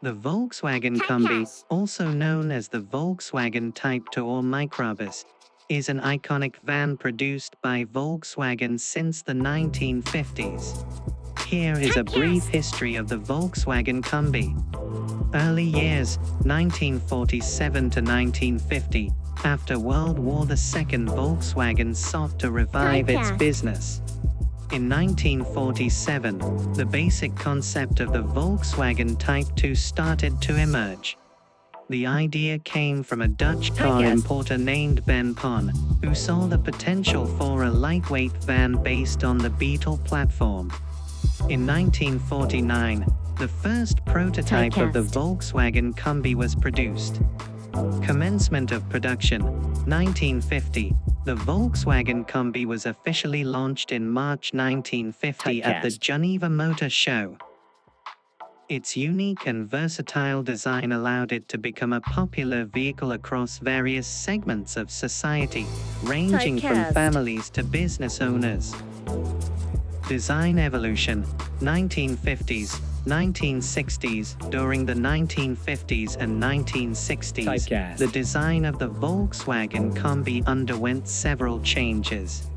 The Volkswagen Combi, also known as the Volkswagen Type 2 or Microbus, is an iconic van produced by Volkswagen since the 1950s. Here is a brief history of the Volkswagen Combi. Early years, 1947 to 1950. After World War II, Volkswagen sought to revive its business. In 1947, the basic concept of the Volkswagen Type 2 started to emerge. The idea came from a Dutch car importer named Ben Pon, who saw the potential for a lightweight van based on the Beetle platform. In 1949, the first prototype of the Volkswagen Combi was produced. Commencement of production, 1950. The Volkswagen Combi was officially launched in March 1950 at the Geneva Motor Show. Its unique and versatile design allowed it to become a popular vehicle across various segments of society, ranging from families to business owners. Design evolution, 1950s, 1960s. During the 1950s and 1960s, the design of the Volkswagen Combi underwent several changes.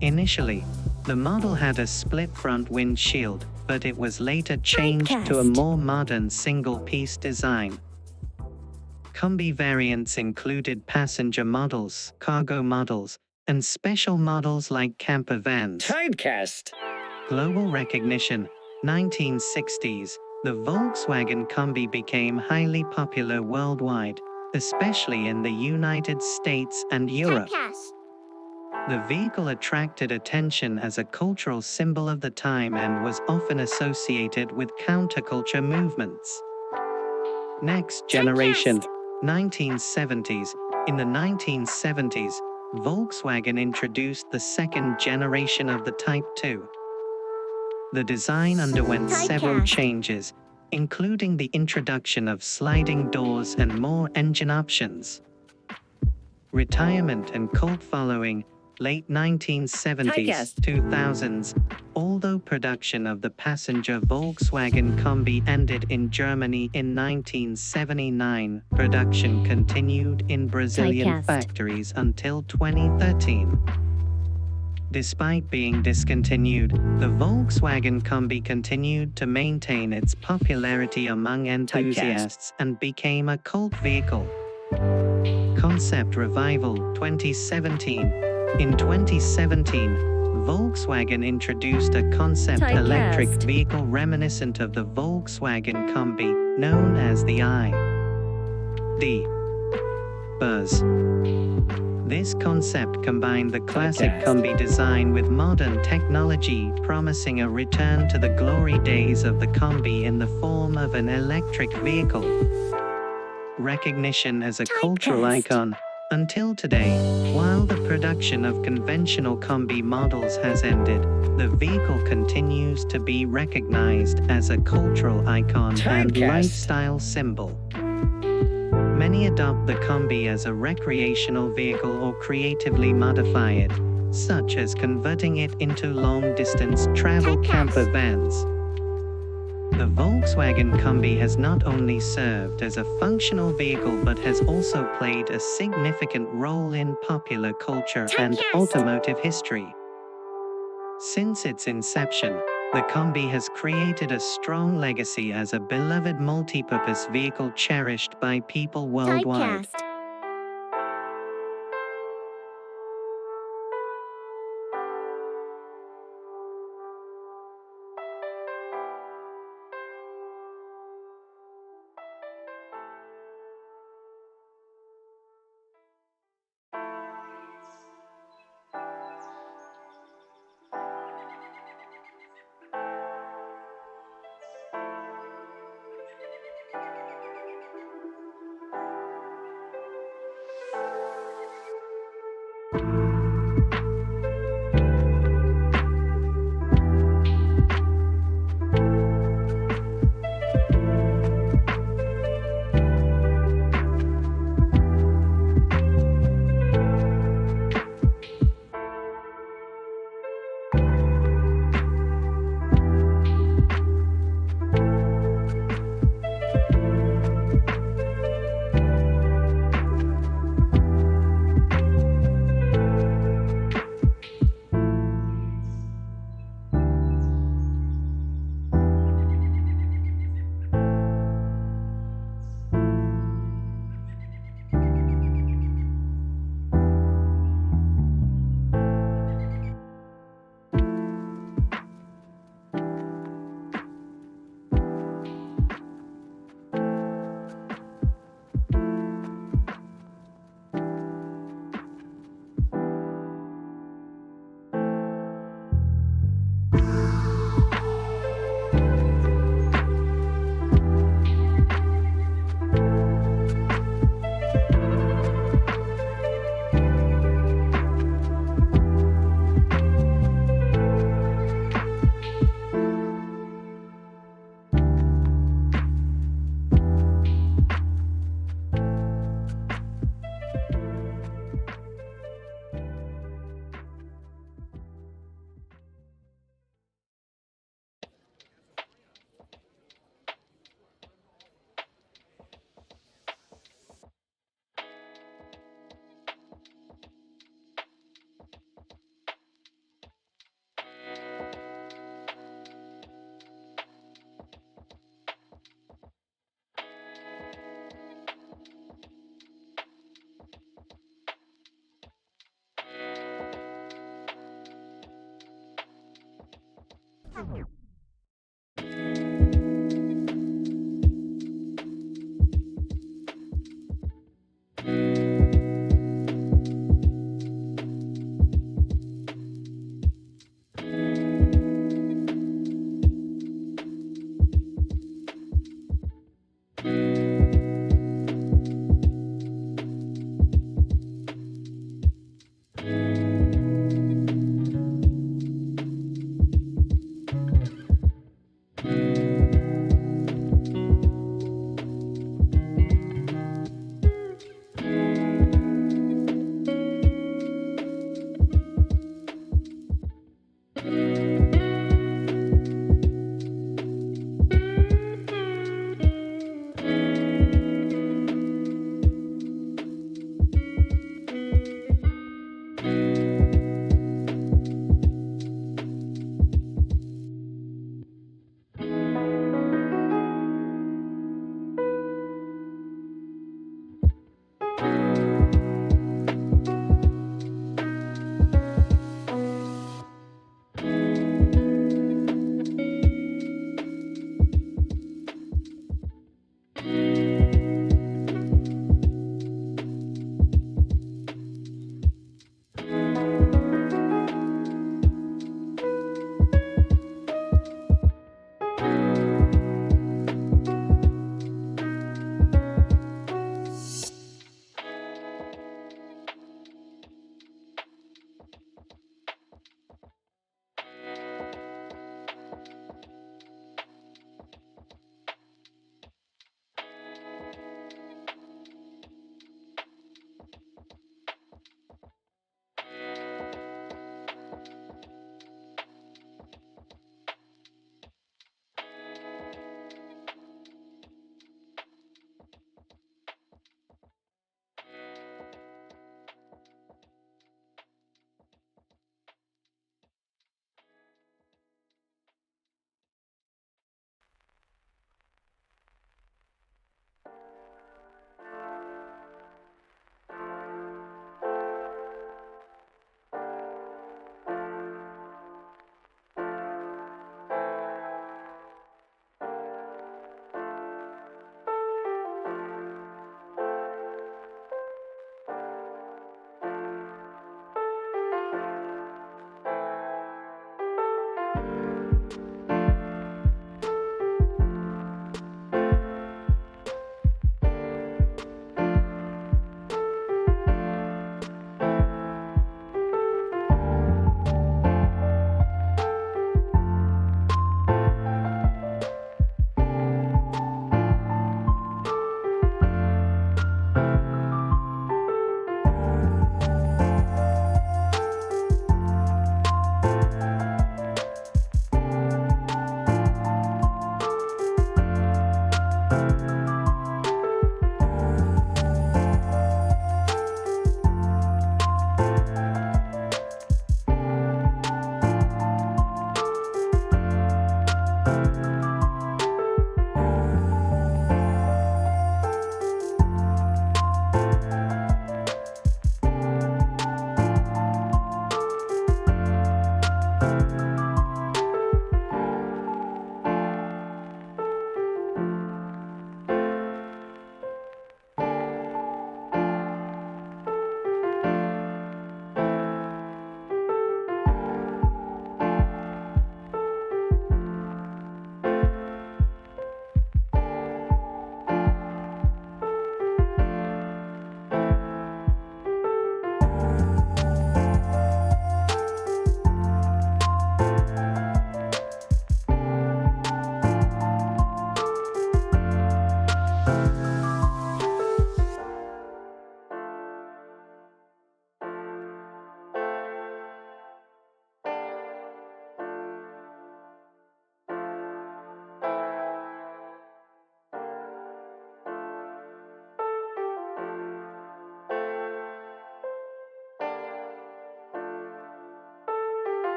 Initially, the model had a split front windshield, but it was later changed to a more modern single-piece design. Combi variants included passenger models, cargo models, and special models like camper vans. Global recognition, 1960s. The Volkswagen Combi became highly popular worldwide, especially in the United States and Europe. The vehicle attracted attention as a cultural symbol of the time and was often associated with counterculture movements. Next generation, 1970s. In the 1970s, Volkswagen introduced the second generation of the Type 2. The design underwent several changes, including the introduction of sliding doors and more engine options. Retirement and cult following, late 1970s, 2000s. Although production of the passenger Volkswagen Combi ended in Germany in 1979, production continued in Brazilian factories until 2013. Despite being discontinued, the Volkswagen Combi continued to maintain its popularity among enthusiasts and became a cult vehicle. Concept revival, 2017. In 2017, Volkswagen introduced a concept electric vehicle reminiscent of the Volkswagen Combi, known as the ID. Buzz. This concept combined the classic Combi design with modern technology, promising a return to the glory days of the Combi in the form of an electric vehicle. Recognition as a cultural icon. Until today, while the production of conventional Combi models has ended, the vehicle continues to be recognized as a cultural icon and lifestyle symbol. Many adopt the Combi as a recreational vehicle or creatively modify it, such as converting it into long-distance travel camper vans. The Volkswagen Combi has not only served as a functional vehicle but has also played a significant role in popular culture and automotive history. Since its inception, the Combi has created a strong legacy as a beloved multipurpose vehicle cherished by people worldwide.